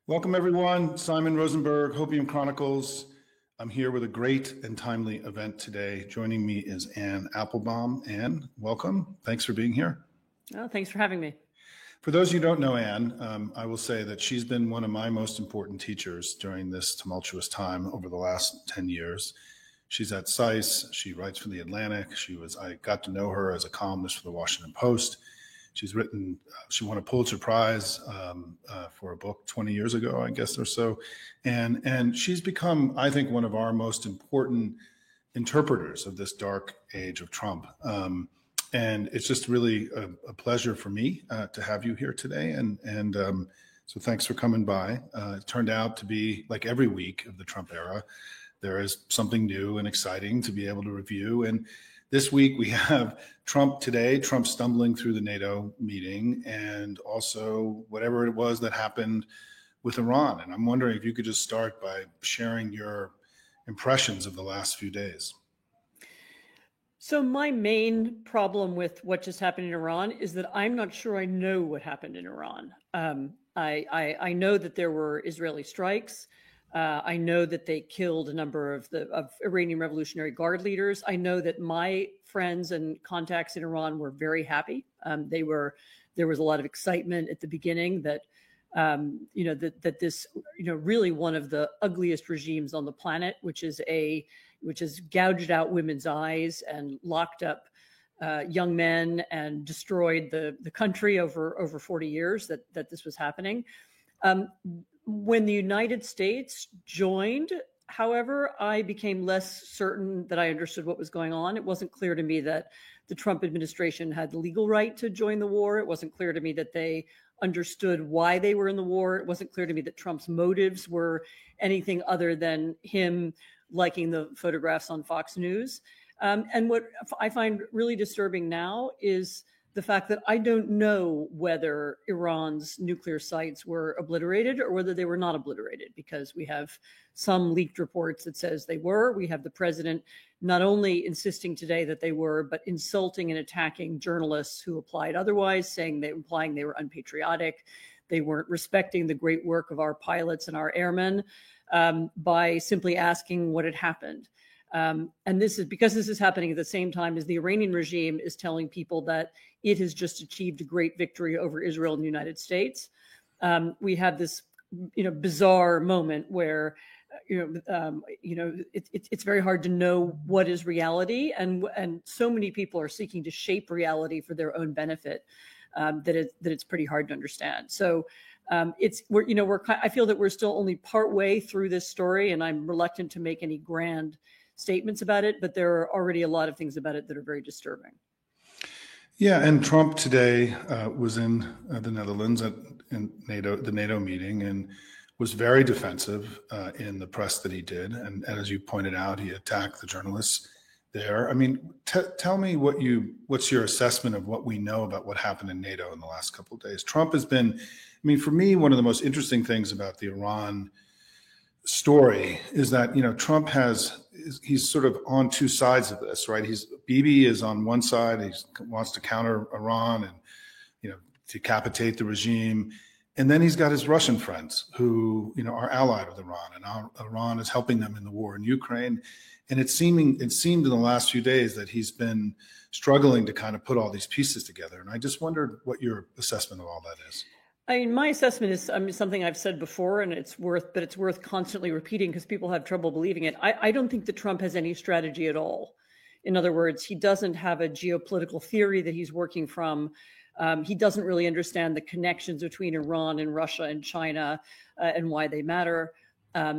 Welcome, everyone. Simon Rosenberg, Hopium Chronicles. I'm here with a great and timely event today. Joining me is Anne Applebaum. Anne, welcome. Thanks for being here. Oh, thanks for having me. For those who don't know Anne, I will say that she's been one of my most important teachers during this tumultuous time over the last 10 years. She's at SAIS. She writes for The Atlantic. I got to know her as a columnist for The Washington Post. She's written, she won a Pulitzer Prize for a book 20 years ago, I guess, or so. And she's become, I think, one of our most important interpreters of this dark age of Trump. And it's just really a pleasure for me to have you here today. And so thanks for coming by. It turned out to be, like every week of the Trump era, there is something new and exciting to be able to review. And this week we have Trump today, Trump stumbling through the NATO meeting, and also whatever it was that happened with Iran. And I'm wondering if you could just start by sharing your impressions of the last few days. So my main problem with what just happened in Iran is that I'm not sure I know what happened in Iran. I know that there were Israeli strikes. I know that they killed a number of Iranian Revolutionary Guard leaders. I know that my friends and contacts in Iran were very happy. There was a lot of excitement at the beginning that that this really one of the ugliest regimes on the planet, which has gouged out women's eyes and locked up young men and destroyed the country over 40 years that this was happening. When the United States joined, however, I became less certain that I understood what was going on. It wasn't clear to me that the Trump administration had the legal right to join the war. It wasn't clear to me that they understood why they were in the war. It wasn't clear to me that Trump's motives were anything other than him liking the photographs on Fox News. And what I find really disturbing now is the fact that I don't know whether Iran's nuclear sites were obliterated or whether they were not obliterated, because we have some leaked reports that says they were. We have the president not only insisting today that they were, but insulting and attacking journalists who applied otherwise, implying they were unpatriotic. They weren't respecting the great work of our pilots and our airmen by simply asking what had happened. And this is because this is happening at the same time as the Iranian regime is telling people that it has just achieved a great victory over Israel and the United States. We have this, bizarre moment where, it's very hard to know what is reality, and so many people are seeking to shape reality for their own benefit that it's pretty hard to understand. So I feel that we're still only part way through this story, and I'm reluctant to make any grand statements about it, but there are already a lot of things about it that are very disturbing. Yeah, and Trump today was in the Netherlands in the NATO meeting, and was very defensive in the press that he did. And as you pointed out, he attacked the journalists there. I mean, tell me what's your assessment of what we know about what happened in NATO in the last couple of days? Trump has been, for me, one of the most interesting things about the Iran story is that, Trump he's sort of on two sides of this, right? Bibi is on one side. He wants to counter Iran and, decapitate the regime. And then he's got his Russian friends who, are allied with Iran, and Iran is helping them in the war in Ukraine. And it seemed in the last few days that he's been struggling to kind of put all these pieces together. And I just wondered what your assessment of all that is. My assessment is something I've said before, and it's worth constantly repeating because people have trouble believing it. I don't think that Trump has any strategy at all. In other words, he doesn't have a geopolitical theory that he's working from. He doesn't really understand the connections between Iran and Russia and China and why they matter.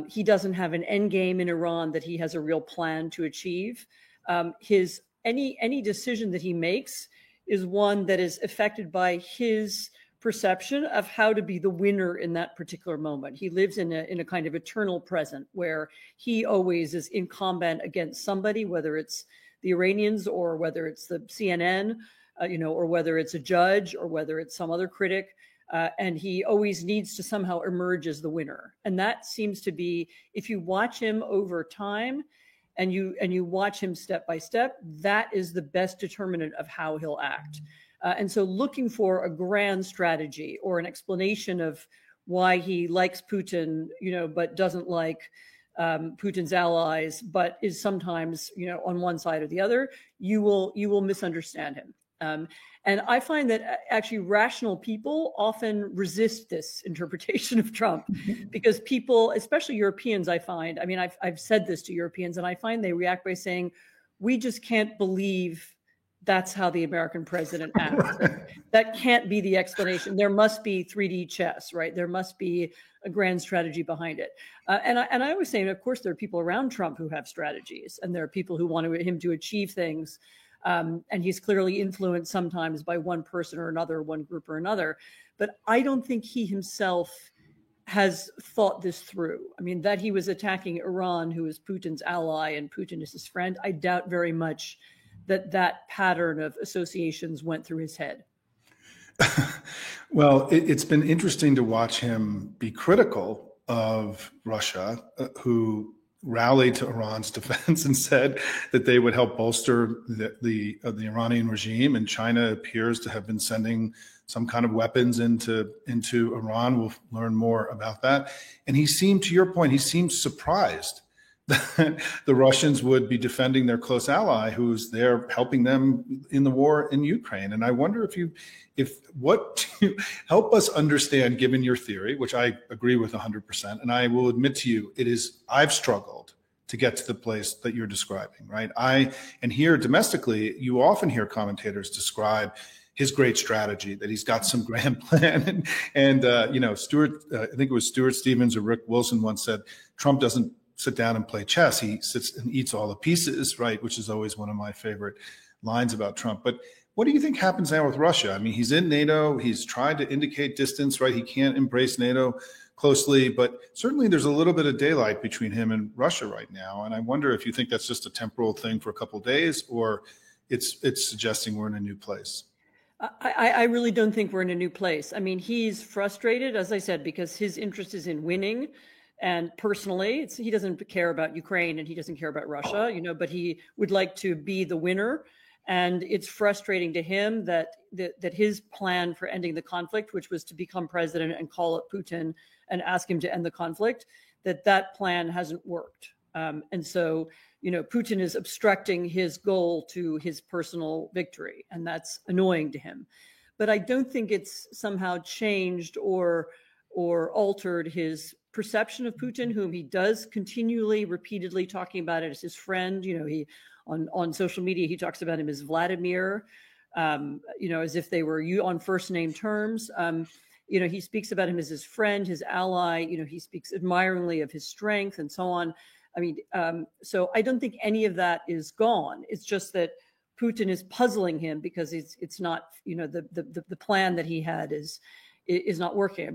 He doesn't have an end game in Iran that he has a real plan to achieve. Any decision that he makes is one that is affected by his perception of how to be the winner in that particular moment. He lives in a kind of eternal present where he always is in combat against somebody, whether it's the Iranians or whether it's the CNN, or whether it's a judge or whether it's some other critic. And he always needs to somehow emerge as the winner. And that seems to be, if you watch him over time and you watch him step by step, that is the best determinant of how he'll act. And so looking for a grand strategy or an explanation of why he likes Putin, but doesn't like Putin's allies, but is sometimes, on one side or the other, you will misunderstand him. And I find that actually rational people often resist this interpretation of Trump because people, especially Europeans, I mean, I've said this to Europeans, and I find they react by saying, we just can't believe that's how the American president acts. That can't be the explanation. There must be 3D chess, right? There must be a grand strategy behind it. And I always say, of course, there are people around Trump who have strategies, and there are people who want him to achieve things. And he's clearly influenced sometimes by one person or another, one group or another. But I don't think he himself has thought this through. I mean, that he was attacking Iran, who is Putin's ally and Putin is his friend, I doubt very much that pattern of associations went through his head. Well, it's been interesting to watch him be critical of Russia, who rallied to Iran's defense and said that they would help bolster the Iranian regime. And China appears to have been sending some kind of weapons into Iran. We'll learn more about that. And he seemed, to your point, he seemed surprised that the Russians would be defending their close ally who's there helping them in the war in Ukraine. And I wonder help us understand, given your theory, which I agree with 100%. And I will admit to you, I've struggled to get to the place that you're describing, right? And here domestically, you often hear commentators describe his great strategy, that he's got some grand plan. And Stuart, I think it was Stuart Stevens or Rick Wilson once said, Trump doesn't sit down and play chess. He sits and eats all the pieces, right? Which is always one of my favorite lines about Trump. But what do you think happens now with Russia? I mean, he's in NATO. He's tried to indicate distance, right? He can't embrace NATO closely, but certainly there's a little bit of daylight between him and Russia right now. And I wonder if you think that's just a temporal thing for a couple of days, or it's suggesting we're in a new place. I really don't think we're in a new place. I mean, he's frustrated, as I said, because his interest is in winning. And personally, he doesn't care about Ukraine and he doesn't care about Russia, but he would like to be the winner. And it's frustrating to him that his plan for ending the conflict, which was to become president and call up Putin and ask him to end the conflict, that plan hasn't worked. And so, Putin is obstructing his goal to his personal victory, and that's annoying to him. But I don't think it's somehow changed or altered his perception of Putin, whom he does continually, repeatedly talking about it as his friend. He on social media, he talks about him as Vladimir, as if they were on first name terms. He speaks about him as his friend, his ally. He speaks admiringly of his strength and so on. I mean, so I don't think any of that is gone. It's just that Putin is puzzling him because it's not, the plan that he had is not working.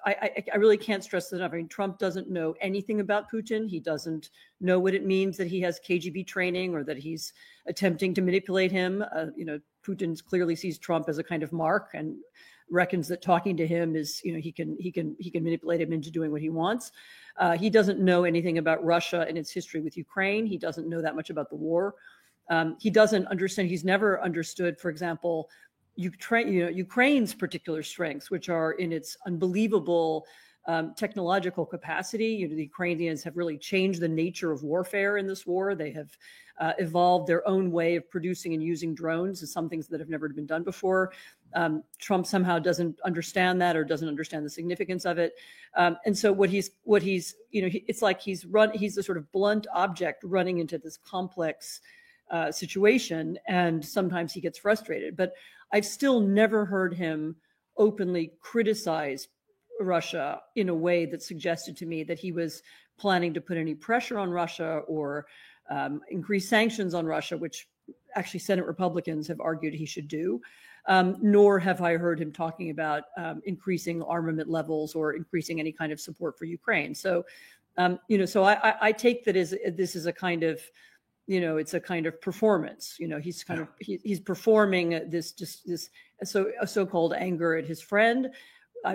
I really can't stress that enough. I mean, Trump doesn't know anything about Putin. He doesn't know what it means that he has KGB training or that he's attempting to manipulate him. Putin clearly sees Trump as a kind of mark and reckons that talking to him is, he can manipulate him into doing what he wants. He doesn't know anything about Russia and its history with Ukraine. He doesn't know that much about the war. He doesn't understand. He's never understood, for example, Ukraine's particular strengths, which are in its unbelievable technological capacity. The Ukrainians have really changed the nature of warfare in this war. They have evolved their own way of producing and using drones, and some things that have never been done before. Trump somehow doesn't understand that or doesn't understand the significance of it. And so it's like he's a sort of blunt object running into this complex situation, and sometimes he gets frustrated. But I've still never heard him openly criticize Russia in a way that suggested to me that he was planning to put any pressure on Russia or increase sanctions on Russia, which actually Senate Republicans have argued he should do. Nor have I heard him talking about increasing armament levels or increasing any kind of support for Ukraine. So, so I take that as this is a kind of, it's a kind of performance. He's performing a so-called anger at his friend,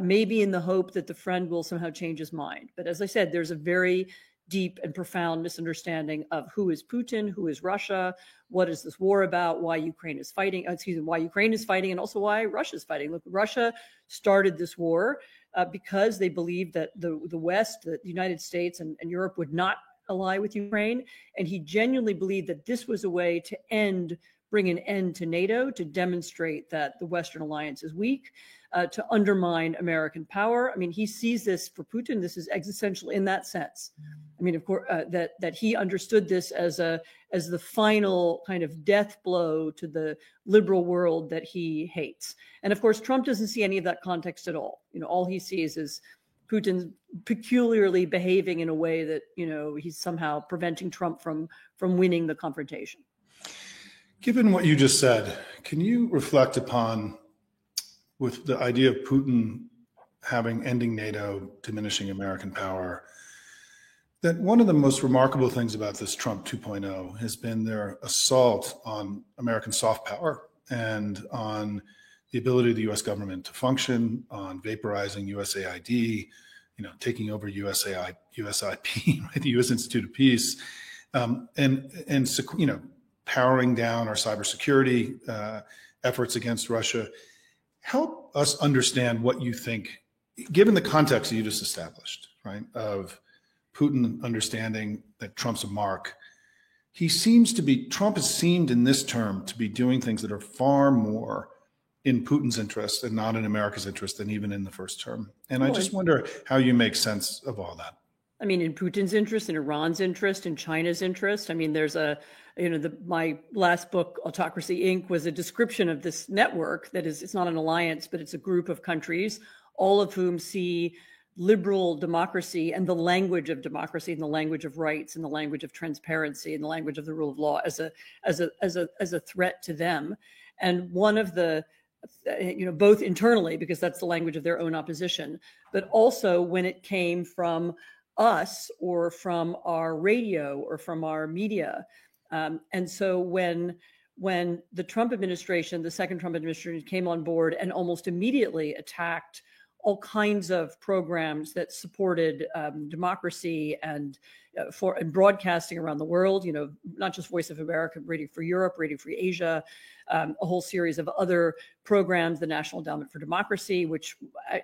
maybe in the hope that the friend will somehow change his mind. But as I said, there's a very deep and profound misunderstanding of who is Putin, who is Russia, what is this war about, why Ukraine is fighting, and also why Russia is fighting. Look, Russia started this war because they believed that the West, the United States and Europe would not ally with Ukraine. And he genuinely believed that this was a way to bring an end to NATO, to demonstrate that the Western alliance is weak, to undermine American power. I mean, he sees this for Putin. This is existential in that sense. I mean, of course, that he understood this as the final kind of death blow to the liberal world that he hates. And of course, Trump doesn't see any of that context at all. All he sees is Putin peculiarly behaving in a way that, he's somehow preventing Trump from winning the confrontation. Given what you just said, can you reflect upon, with the idea of Putin ending NATO, diminishing American power, that one of the most remarkable things about this Trump 2.0 has been their assault on American soft power and on the ability of the U.S. government to function, on vaporizing USAID, taking over USIP, right, the U.S. Institute of Peace, and powering down our cybersecurity efforts against Russia. Help us understand what you think, given the context that you just established, right, of Putin understanding that Trump's a mark. Trump has seemed in this term to be doing things that are far more in Putin's interest and not in America's interest than even in the first term. And I just wonder how you make sense of all that. I mean, in Putin's interest, in Iran's interest, in China's interest. I mean, there's my last book, Autocracy Inc., was a description of this network that it's not an alliance, but it's a group of countries, all of whom see liberal democracy and the language of democracy and the language of rights and the language of transparency and the language of the rule of law as a threat to them. And one of the, both internally, because that's the language of their own opposition, but also when it came from us or from our radio or from our media. And so when the Trump administration, the second Trump administration, came on board and almost immediately attacked all kinds of programs that supported democracy and broadcasting around the world, not just Voice of America, Radio Free Europe, Radio Free Asia, a whole series of other programs, the National Endowment for Democracy, which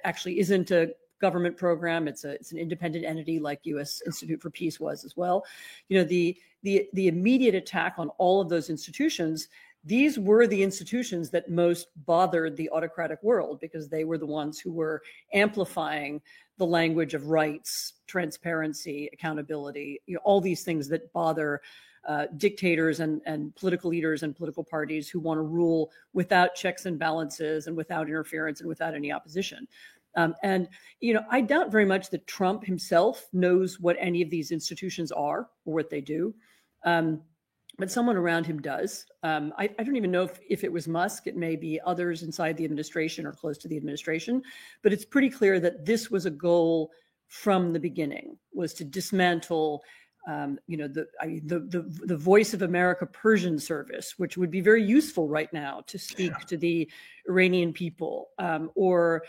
actually isn't a government program. It's an independent entity like U.S. Institute for Peace was as well. The immediate attack on all of those institutions, these were the institutions that most bothered the autocratic world because they were the ones who were amplifying the language of rights, transparency, accountability, all these things that bother dictators and political leaders and political parties who want to rule without checks and balances and without interference and without any opposition. I doubt very much that Trump himself knows what any of these institutions are or what they do. But someone around him does. I don't even know if it was Musk. It may be others inside the administration or close to the administration. But it's pretty clear that this was a goal from the beginning, was to dismantle the Voice of America Persian service, which would be very useful right now to speak to the Iranian people, or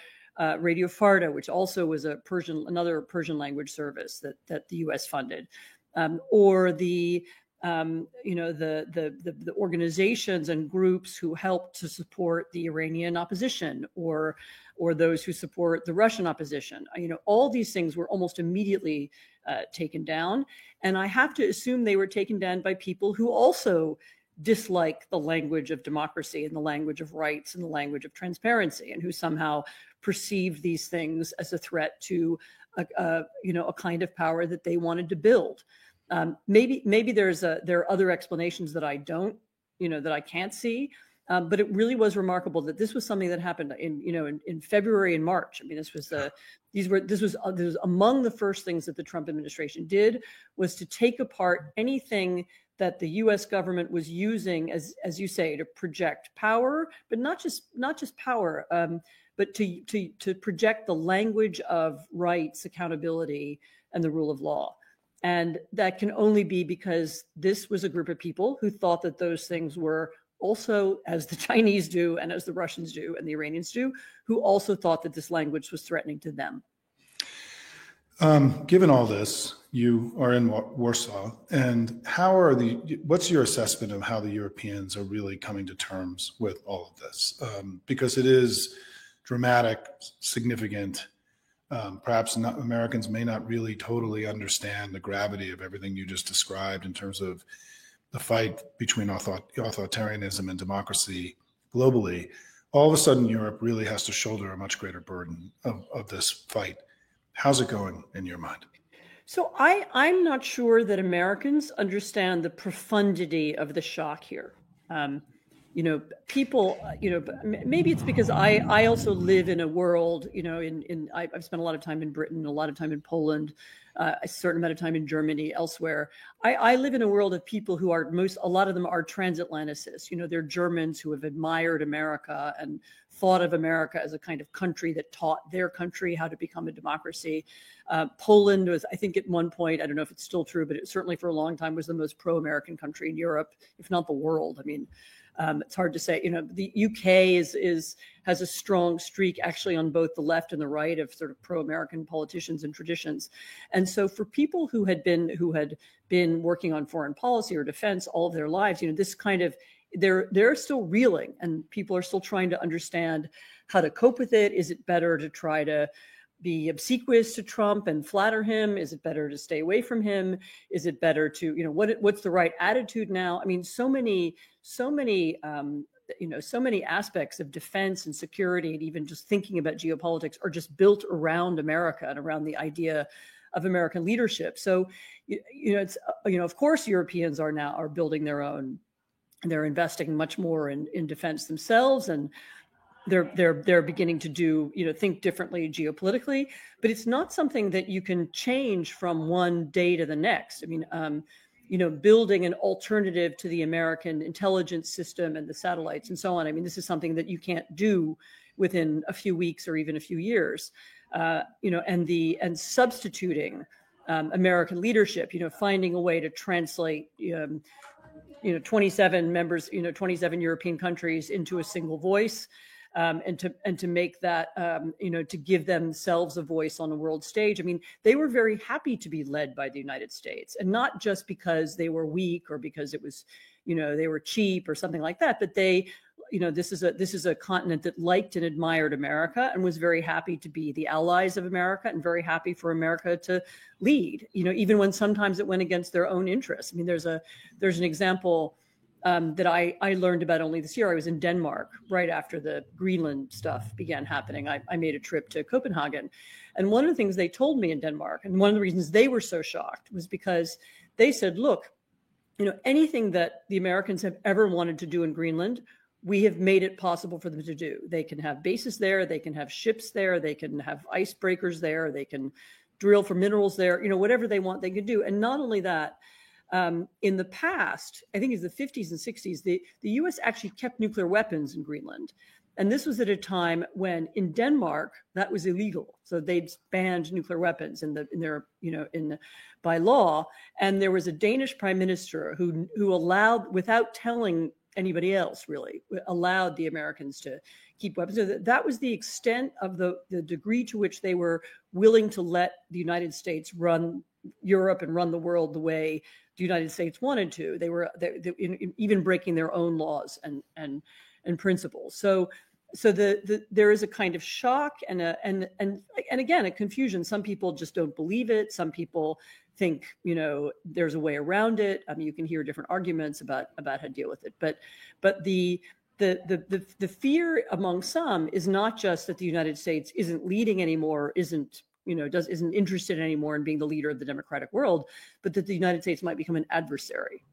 Radio Farda, which also was another Persian language service that the U.S. funded, or the organizations and groups who helped to support the Iranian opposition, or those who support the Russian opposition. All these things were almost immediately taken down, and I have to assume they were taken down by people who also dislike the language of democracy and the language of rights and the language of transparency, and who somehow perceived these things as a threat to a kind of power that they wanted to build. Maybe there are other explanations that I don't, that I can't see. But it really was remarkable that this was something that happened in February and March. I mean, this was among the first things that the Trump administration did, was to take apart anything that the U.S. government was using, as you say, to project power, but not just power, but to project the language of rights, accountability, and the rule of law. And that can only be because this was a group of people who thought that those things were also, as the Chinese do and as the Russians do and the Iranians do, who also thought that this language was threatening to them. Given all this, you are in Warsaw, and what's your assessment of how the Europeans are really coming to terms with all of this? Because it is dramatic, significant, Perhaps not, Americans may not really totally understand the gravity of everything you just described in terms of the fight between authoritarianism and democracy globally. All of a sudden, Europe really has to shoulder a much greater burden of this fight. How's it going in your mind? So I'm not sure that Americans understand the profundity of the shock here. People, maybe it's because I also live in a world, I've spent a lot of time in Britain, a lot of time in Poland, a certain amount of time in Germany, elsewhere. I live in a world of people who are a lot of them are transatlanticists. They're Germans who have admired America and thought of America as a kind of country that taught their country how to become a democracy. Poland was, I think at one point, I don't know if it's still true, but it certainly for a long time was the most pro-American country in Europe, if not the world. I mean, it's hard to say. The UK has a strong streak actually on both the left and the right of sort of pro-American politicians and traditions. And so for people who had been working on foreign policy or defense all of their lives, this kind of they're still reeling, and people are still trying to understand how to cope with it. Is it better to try to be obsequious to Trump and flatter him? Is it better to stay away from him? Is it better to, what's the right attitude now? I mean, so many aspects of defense and security, and even just thinking about geopolitics, are just built around America and around the idea of American leadership. So, it's, of course, Europeans are building their own. They're investing much more in defense themselves, and they're beginning to think differently geopolitically. But it's not something that you can change from one day to the next. I mean, building an alternative to the American intelligence system and the satellites and so on. I mean, this is something that you can't do within a few weeks or even a few years. And substituting American leadership. Finding a way to translate 27 members, 27 European countries into a single voice, and to make that, to give themselves a voice on the world stage. I mean, they were very happy to be led by the United States, and not just because they were weak or because it was, they were cheap or something like that, but this is a continent that liked and admired America and was very happy to be the allies of America and very happy for America to lead, even when sometimes it went against their own interests. I mean, there's an example that I learned about only this year. I was in Denmark right after the Greenland stuff began happening. I made a trip to Copenhagen. And one of the things they told me in Denmark, and one of the reasons they were so shocked, was because they said, look, anything that the Americans have ever wanted to do in Greenland, we have made it possible for them to do. They can have bases there. They can have ships there. They can have icebreakers there. They can drill for minerals there. Whatever they want, they can do. And not only that, in the past, I think it's the 50s and 60s, the U.S. actually kept nuclear weapons in Greenland. And this was at a time when in Denmark, that was illegal. So they'd banned nuclear weapons by law. And there was a Danish prime minister who allowed, without telling anybody else really, allowed the Americans to keep weapons. So that was the extent of the degree to which they were willing to let the United States run Europe and run the world the way the United States wanted to. They were even breaking their own laws and principles. So there is a kind of shock and again a confusion. Some people just don't believe it. Some people think there's a way around it. I mean, you can hear different arguments about how to deal with it. But the fear among some is not just that the United States isn't leading anymore, isn't interested anymore in being the leader of the democratic world, but that the United States might become an adversary,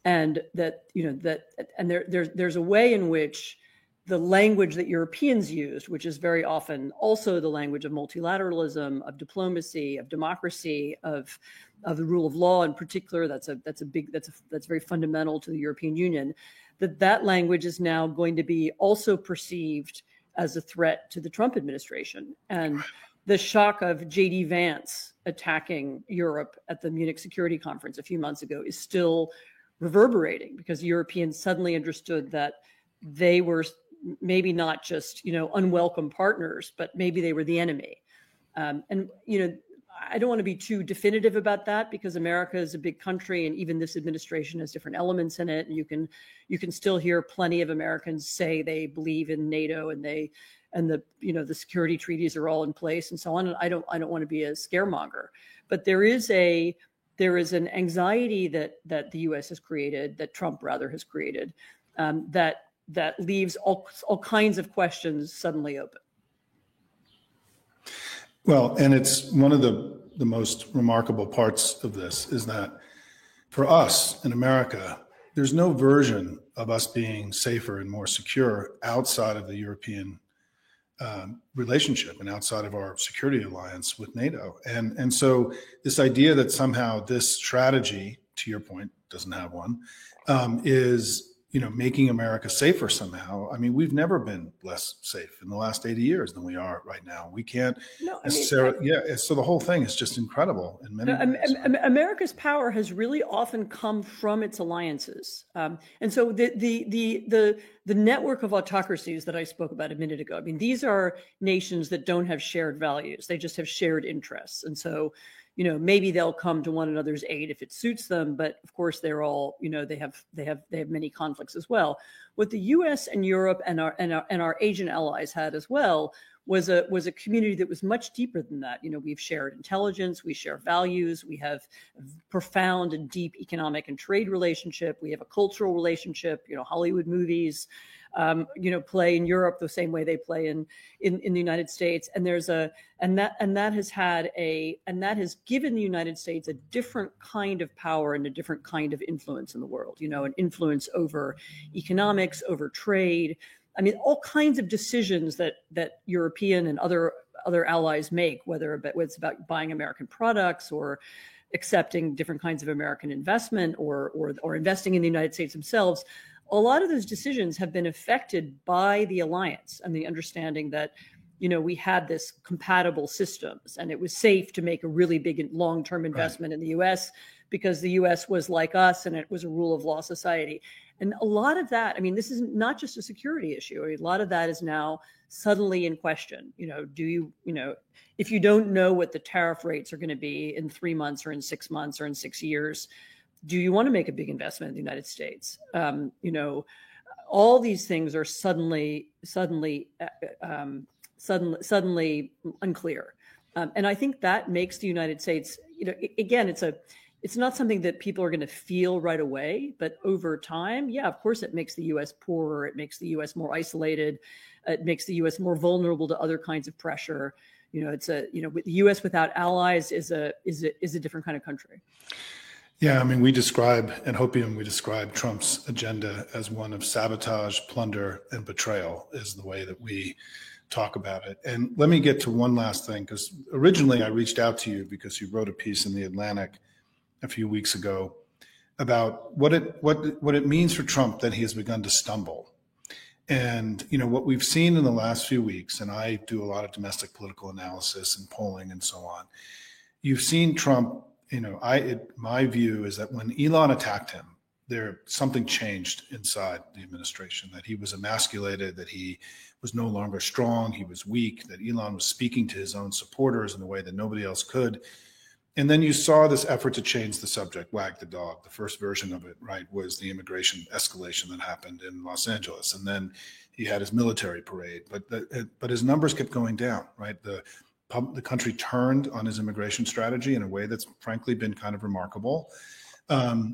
and there's a way in which the language that Europeans used, which is very often also the language of multilateralism, of diplomacy, of democracy, of the rule of law in particular, that's very fundamental to the European Union, that language is now going to be also perceived as a threat to the Trump administration. And the shock of J.D. Vance attacking Europe at the Munich Security Conference a few months ago is still reverberating, because Europeans suddenly understood that they were maybe not just, unwelcome partners, but maybe they were the enemy. I don't want to be too definitive about that, because America is a big country, and even this administration has different elements in it. And you can still hear plenty of Americans say they believe in NATO and they and the the security treaties are all in place and so on. And I don't want to be a scaremonger, but there is an anxiety that the U.S. has created, that Trump rather has created, that leaves all kinds of questions suddenly open. Well, and it's one of the most remarkable parts of this is that for us in America, there's no version of us being safer and more secure outside of the European relationship and outside of our security alliance with NATO. And so this idea that somehow this strategy, to your point, doesn't have one, is making America safer somehow. I mean, we've never been less safe in the last 80 years than we are right now. We can't necessarily, so the whole thing is just incredible in many ways. America's power has really often come from its alliances. And so the network of autocracies that I spoke about a minute ago, I mean, these are nations that don't have shared values. They just have shared interests. And so maybe they'll come to one another's aid if it suits them, but of course they're all, they have many conflicts as well. What the U.S. and Europe and our Asian allies had as well was a community that was much deeper than that. We've shared intelligence, we share values, we have profound and deep economic and trade relationship, we have a cultural relationship. Hollywood movies play in Europe the same way they play in the United States, and that has given the United States a different kind of power and a different kind of influence in the world. An influence over economics, over trade. I mean, all kinds of decisions that European and other allies make, whether it's about buying American products or accepting different kinds of American investment or investing in the United States themselves. A lot of those decisions have been affected by the alliance and the understanding that, we had this compatible systems and it was safe to make a really big and long-term investment in the U.S. because the U.S. was like us and it was a rule of law society. And a lot of that, I mean, this is not just a security issue. A lot of that is now suddenly in question. If you don't know what the tariff rates are going to be in 3 months or in 6 months or in 6 years, do you want to make a big investment in the United States? All these things are suddenly unclear. And I think that makes the United States, again, it's not something that people are going to feel right away, but over time, yeah, of course, it makes the U.S. poorer. It makes the U.S. more isolated. It makes the U.S. more vulnerable to other kinds of pressure. The U.S. without allies is a different kind of country. Yeah, I mean, we describe Trump's agenda as one of sabotage, plunder, and betrayal is the way that we talk about it. And let me get to one last thing, because originally I reached out to you because you wrote a piece in The Atlantic a few weeks ago about what it means for Trump that he has begun to stumble. And, what we've seen in the last few weeks, and I do a lot of domestic political analysis and polling and so on, you've seen Trump. My view is that when Elon attacked him, something changed inside the administration, that he was emasculated, that he was no longer strong, he was weak, that Elon was speaking to his own supporters in a way that nobody else could. And then you saw this effort to change the subject, wag the dog. The first version of it, right, was the immigration escalation that happened in Los Angeles. And then he had his military parade, but his numbers kept going down, right? The country turned on his immigration strategy in a way that's frankly been kind of remarkable.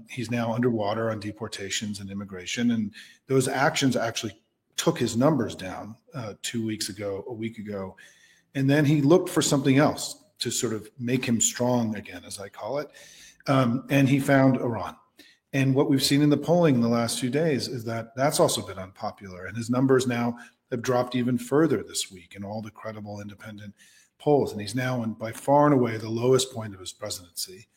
He's now underwater on deportations and immigration. And those actions actually took his numbers down 2 weeks ago, a week ago. And then he looked for something else to sort of make him strong again, as I call it. And he found Iran. And what we've seen in the polling in the last few days is that that's also been unpopular. And his numbers now have dropped even further this week in all the credible independent polls. And he's now by far and away the lowest point of his presidency,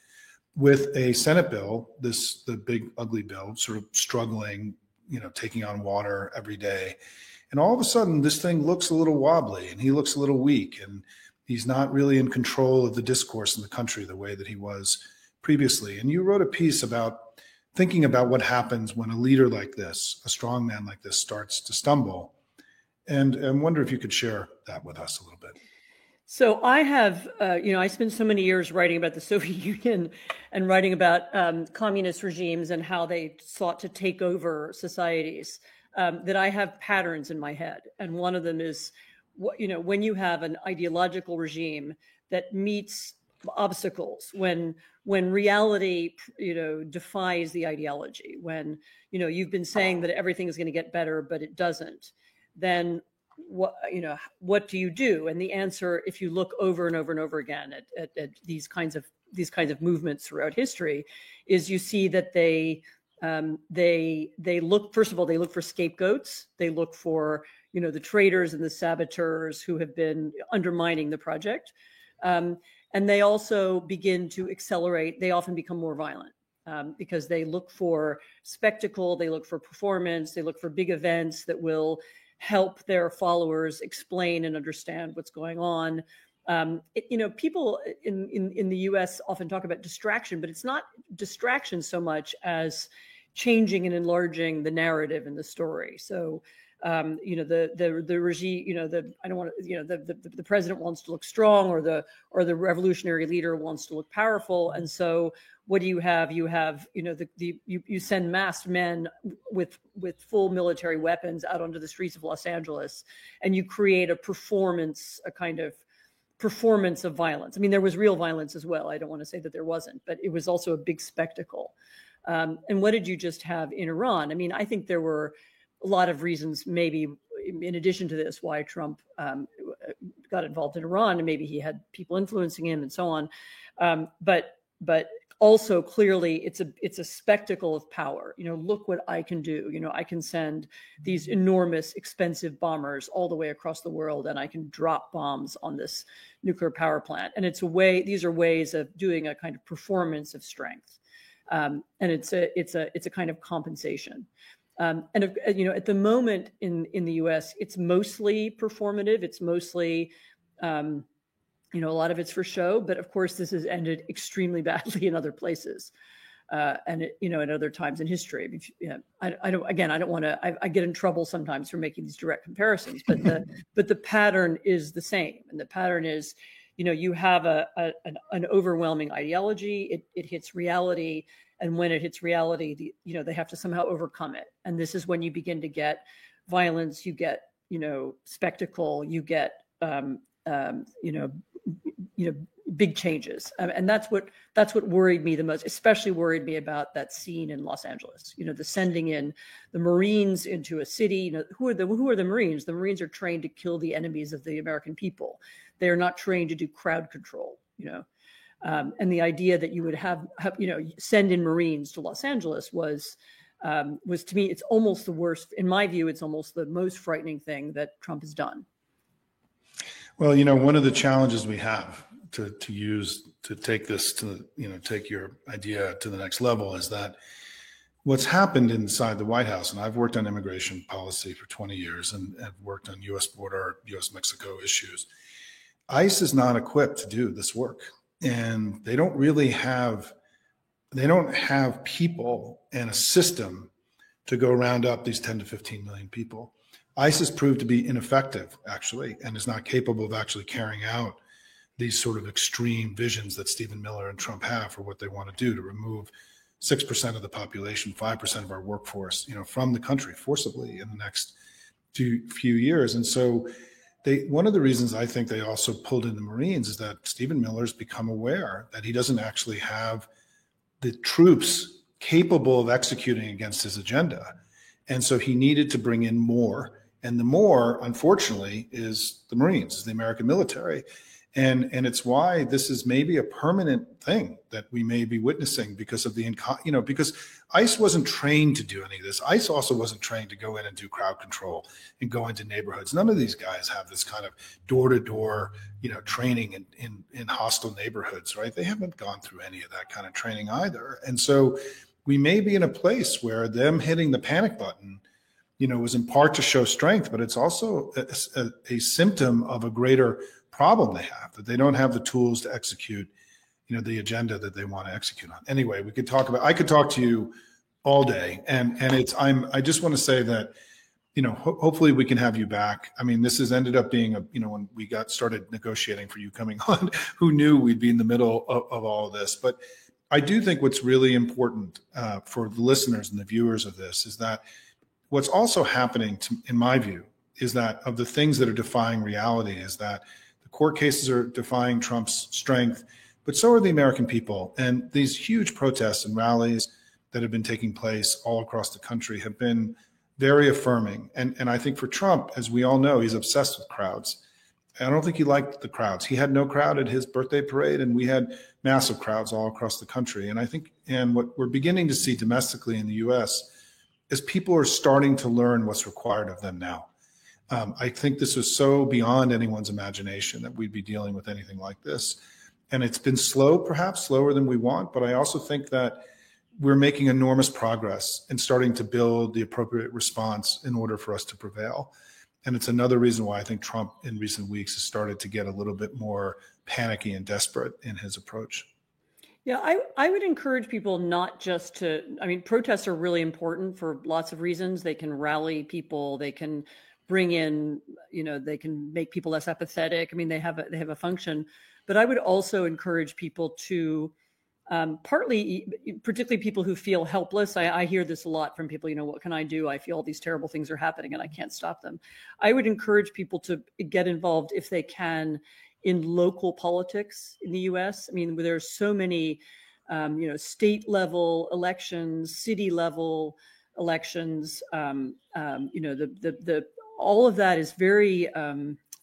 with a Senate bill, the big ugly bill, sort of struggling, taking on water every day. And all of a sudden, this thing looks a little wobbly and he looks a little weak. And he's not really in control of the discourse in the country the way that he was previously. And you wrote a piece about thinking about what happens when a leader like this, a strong man like this, starts to stumble. And I wonder if you could share that with us a little bit. So I have, I spent so many years writing about the Soviet Union and writing about communist regimes and how they sought to take over societies, that I have patterns in my head. And one of them is when you have an ideological regime that meets obstacles, when reality, defies the ideology, when, you've been saying that everything is going to get better, but it doesn't, then what do you do? And the answer, if you look over and over and over again at these kinds of movements throughout history, is you see that they look, first of all, they look for scapegoats. They look for, the traitors and the saboteurs who have been undermining the project. And they also begin to accelerate. They often become more violent because they look for spectacle. They look for performance. They look for big events that will help their followers explain and understand what's going on. People in the U.S. often talk about distraction, but it's not distraction so much as changing and enlarging the narrative and the story. So, the regime, I don't want to, the president wants to look strong, or the revolutionary leader wants to look powerful. And so what do you have? You have, you send masked men with full military weapons out onto the streets of Los Angeles, and you create a kind of performance of violence. I mean, there was real violence as well. I don't want to say that there wasn't, but it was also a big spectacle. And what did you just have in Iran? I mean, I think there were a lot of reasons, maybe in addition to this, why Trump got involved in Iran, and maybe he had people influencing him and so on. But also clearly it's a spectacle of power. Look what I can do. I can send these enormous, expensive bombers all the way across the world, and I can drop bombs on this nuclear power plant. And these are ways of doing a kind of performance of strength. And it's a kind of compensation. And at the moment in the U.S., it's mostly performative. It's mostly, a lot of it's for show. But of course, this has ended extremely badly in other places, and at other times in history. I don't want to. I get in trouble sometimes for making these direct comparisons, but the pattern is the same, and the pattern is, you have an overwhelming ideology. It hits reality. And when it hits reality, they have to somehow overcome it. And this is when you begin to get violence, you get, spectacle, you get, big changes. And that's what worried me the most, especially worried me about that scene in Los Angeles, the sending in the Marines into a city. Who are the Marines? The Marines are trained to kill the enemies of the American people. They are not trained to do crowd control, and the idea that you would have send in Marines to Los Angeles was to me, it's almost the worst. In my view, it's almost the most frightening thing that Trump has done. Well, one of the challenges we have to take this to, take your idea to the next level is that what's happened inside the White House, and I've worked on immigration policy for 20 years and have worked on U.S. border, U.S.-Mexico issues. ICE is not equipped to do this work. And they don't have people and a system to go round up these 10 to 15 million people. ICE has proved to be ineffective, actually, and is not capable of actually carrying out these sort of extreme visions that Stephen Miller and Trump have for what they want to do to remove 6% of the population, 5% of our workforce, from the country forcibly in the next few years. And so one of the reasons I think they also pulled in the Marines is that Stephen Miller's become aware that he doesn't actually have the troops capable of executing against his agenda. And so he needed to bring in more. And the more, unfortunately, is the Marines, is the American military. And it's why this is maybe a permanent thing that we may be witnessing because of because ICE wasn't trained to do any of this. ICE also wasn't trained to go in and do crowd control and go into neighborhoods. None of these guys have this kind of door-to-door, training in hostile neighborhoods, right? They haven't gone through any of that kind of training either. And so we may be in a place where them hitting the panic button, was in part to show strength, but it's also a symptom of a greater problem they have, that they don't have the tools to execute, the agenda that they want to execute on. Anyway, I could talk to you all day, and I just want to say that, hopefully we can have you back. I mean, this has ended up being when we got started negotiating for you coming on, who knew we'd be in the middle of all of this. But I do think what's really important for the listeners and the viewers of this is that what's also happening, in my view, is that of the things that are defying reality is that the court cases are defying Trump's strength, but so are the American people. And these huge protests and rallies that have been taking place all across the country have been very affirming. And I think for Trump, as we all know, he's obsessed with crowds. I don't think he liked the crowds. He had no crowd at his birthday parade, and we had massive crowds all across the country. And I think, and what we're beginning to see domestically in the US is people are starting to learn what's required of them now. I think this was so beyond anyone's imagination that we'd be dealing with anything like this. And it's been slow, perhaps slower than we want, but I also think that we're making enormous progress in starting to build the appropriate response in order for us to prevail. And it's another reason why I think Trump in recent weeks has started to get a little bit more panicky and desperate in his approach. Yeah, I would encourage people not just to, I mean, protests are really important for lots of reasons. They can rally people, they can bring in, they can make people less apathetic. I mean, they have a function. But I would also encourage people to partly, particularly people who feel helpless. I hear this a lot from people, what can I do? I feel all these terrible things are happening and I can't stop them. I would encourage people to get involved if they can in local politics in the US. I mean, there's so many, state level elections, city level elections, all of that is very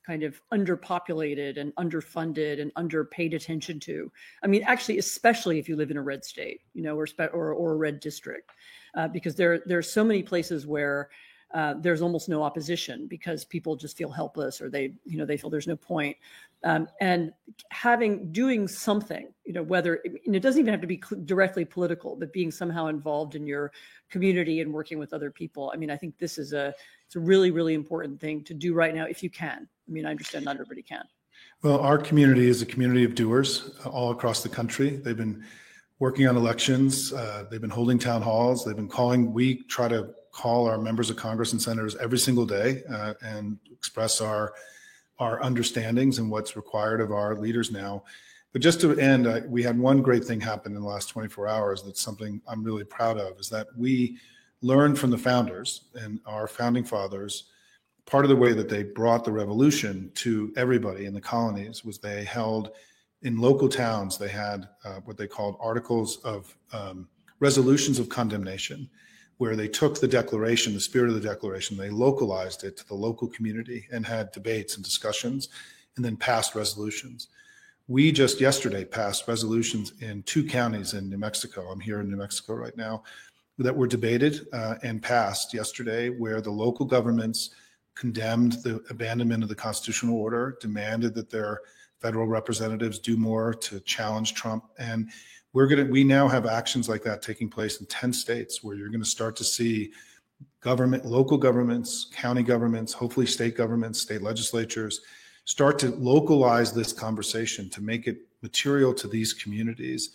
kind of underpopulated and underfunded and underpaid attention to. I mean, actually, especially if you live in a red state, or a red district, because there are so many places where there's almost no opposition because people just feel helpless or they feel there's no point. And doing something, whether it doesn't even have to be directly political, but being somehow involved in your community and working with other people. I mean, I think this is it's a really, really important thing to do right now if you can. I mean, I understand not everybody can. Well, our community is a community of doers all across the country. They've been working on elections. They've been holding town halls. They've been calling. We try to call our members of Congress and senators every single day and express our understandings and what's required of our leaders now. But just to end, we had one great thing happen in the last 24 hours. That's something I'm really proud of, is that we learned from the founders and our founding fathers. Part of the way that they brought the revolution to everybody in the colonies was they held in local towns, they had what they called articles of resolutions of condemnation, where they took the declaration, the spirit of the declaration, they localized it to the local community and had debates and discussions and then passed resolutions. We just yesterday passed resolutions in 2 counties in New Mexico. I'm here in New Mexico right now, that were debated and passed yesterday, where the local governments condemned the abandonment of the constitutional order, demanded that their federal representatives do more to challenge Trump. And we now have actions like that taking place in 10 states, where you're going to start to see local governments, county governments, hopefully state governments, state legislatures, start to localize this conversation to make it material to these communities,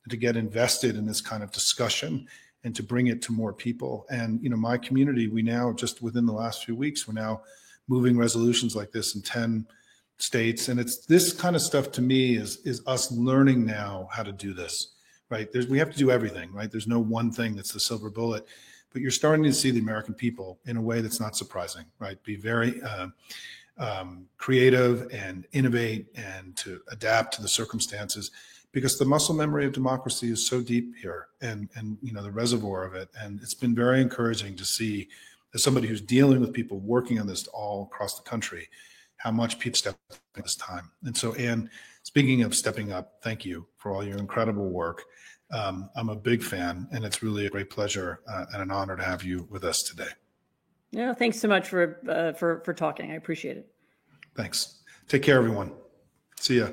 to get invested in this kind of discussion and to bring it to more people. And, my community, we now, just within the last few weeks, we're now moving resolutions like this in 10 states. And it's this kind of stuff, to me, is us learning now how to do this, right? We have to do everything, right? There's no one thing that's the silver bullet, but you're starting to see the American people in a way that's not surprising, right? Be very creative and innovate and to adapt to the circumstances, because the muscle memory of democracy is so deep here and the reservoir of it. And it's been very encouraging to see, as somebody who's dealing with people working on this all across the country, how much people step up at this time. And so, Anne, speaking of stepping up, thank you for all your incredible work. I'm a big fan, and it's really a great pleasure and an honor to have you with us today. Yeah, thanks so much for talking. I appreciate it. Thanks. Take care, everyone. See ya.